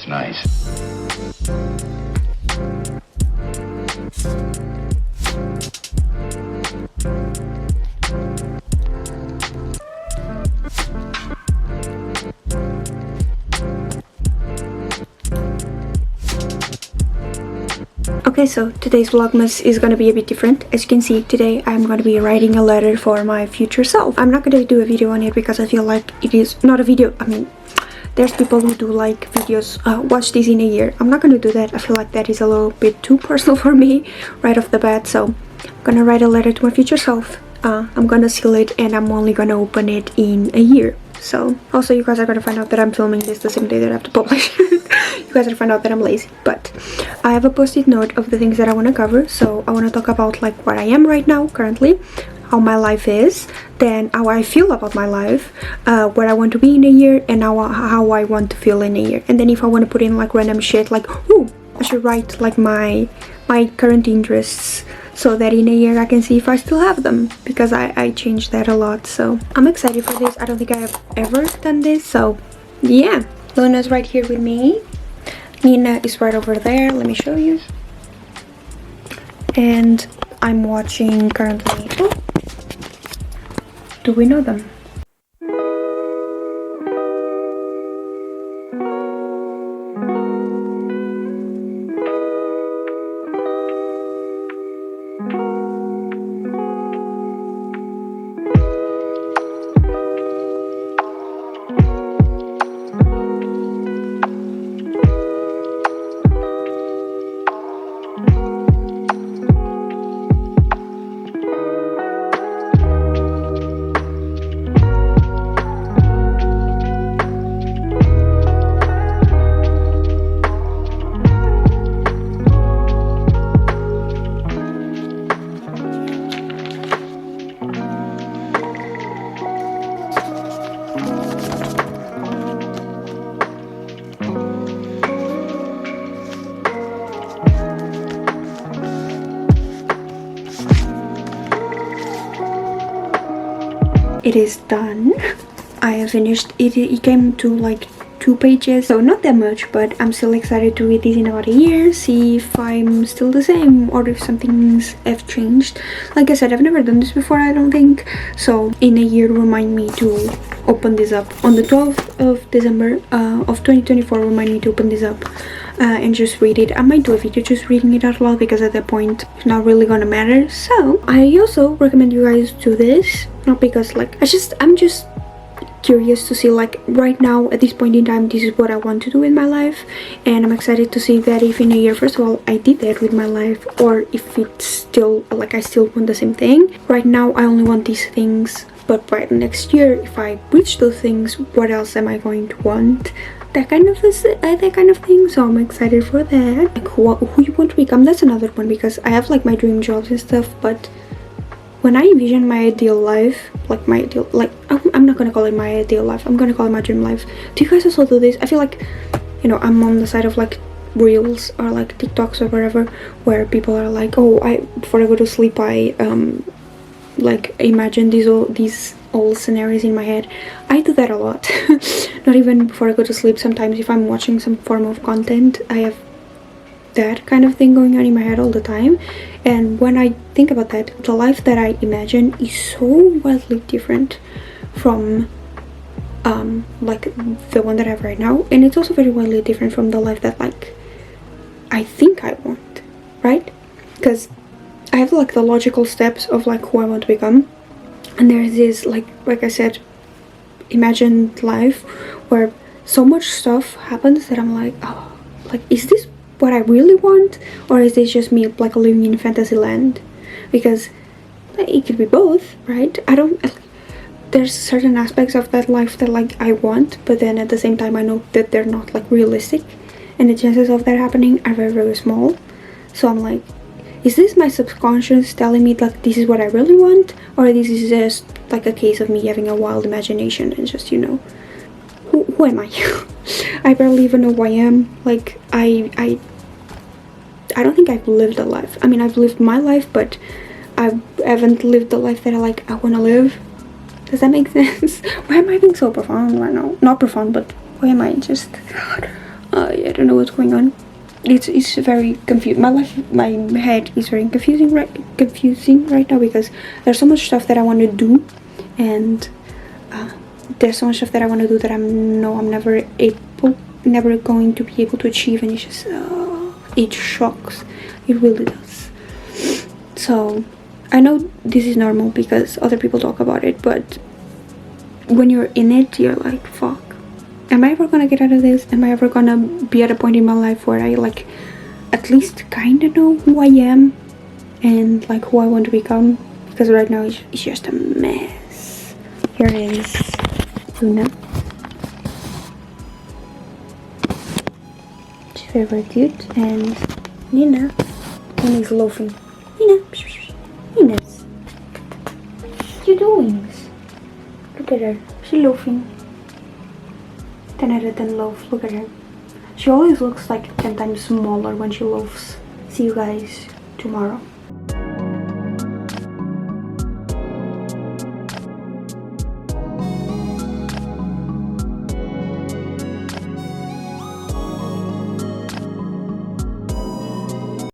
It's nice. Okay, so today's vlogmas is gonna be a bit different. As you can see, today I'm gonna be writing a letter for my future self. I'm not gonna do a video on it because I feel like it is not a video. I mean, there's people who do like videos, watch this in a year. I'm not gonna do that. I feel like that is a little bit too personal for me right off the bat. So I'm gonna write a letter to my future self. I'm gonna seal it and I'm only gonna open it in a year. So also you guys are gonna find out that I'm filming this the same day that I have to publish. You guys are gonna find out that I'm lazy, but I have a post-it note of the things that I want to cover. So I want to talk about like what I am right now currently, how my life is, then how I feel about my life, where I want to be in a year, and how I want to feel in a year. And then if I want to put in like random shit, like ooh, I should write like my current interests, so that in a year I can see if I still have them, because I changed that a lot. So I'm excited for this. I don't think I have ever done this, so yeah. Luna's right here with me. Nina is right over there. Let me show you. And I'm watching currently. Oh, do we know them? It is done. I have finished it. It came to like 2 pages, so not that much, but I'm still excited to read this in about a year, see if I'm still the same or if some things have changed. Like I said, I've never done this before, I don't think, so in a year remind me to open this up. On the 12th of December of 2024, remind me to open this up and just read it. I might do a video just reading it out loud, because at that point it's not really gonna matter. So I also recommend you guys do this, not because like I'm just curious to see, like right now at this point in time, this is what I want to do in my life, and I'm excited to see that if in a year, first of all, I did that with my life, or if it's still like I still want the same thing. Right now I only want these things, but by next year, if I reach those things, what else am I going to want? That kind of thing. So I'm excited for that. Like who you want to become, that's another one, because I have like my dream jobs and stuff, but when I envision my ideal life, like my ideal, like I'm not gonna call it my ideal life, I'm gonna call it my dream life. Do you guys also do this? I feel like, you know, I'm on the side of like reels or like TikToks or whatever, where people are like, oh, before I go to sleep, I like imagine these old scenarios in my head. I do that a lot. Not even before I go to sleep. Sometimes if I'm watching some form of content, I have that kind of thing going on in my head all the time. And when I think about that, the life that I imagine is so wildly different from like the one that I have right now, and it's also very wildly different from the life that like I think I want, right? Because I have like the logical steps of like who I want to become, and there's this like I said, imagined life where so much stuff happens that I'm like, oh, like is this what I really want, or is this just me like living in fantasy land? Because it could be both, right? There's certain aspects of that life that like I want, but then at the same time I know that they're not like realistic, and the chances of that happening are very, very small. So I'm like, is this my subconscious telling me that this is what I really want, or this is just like a case of me having a wild imagination and just, you know, who am I? I barely even know who I am. Like I don't think I've lived a life. I mean, I've lived my life, but I haven't lived the life that I want to live. Does that make sense? Why am I being so profound right now? Not profound, but why am I just I don't know what's going on. It's very confused. My head is very confusing right now, because there's so much stuff that I want to do, and there's so much stuff that I want to do that I'm never going to be able to achieve, and it's just it shocks. It really does. So I know this is normal because other people talk about it, but when you're in it, you're like, fuck, am I ever gonna get out of this? Am I ever gonna be at a point in my life where I like at least kind of know who I am and like who I want to become? Because right now it's just a mess. Here is Luna. She's very, very cute. And Nina. Nina is loafing. Nina. Nina's. What you doing? Look at her. She's loafing. 10 out of 10 loaf. Look at her. She always looks like 10 times smaller when she loafs. See you guys tomorrow.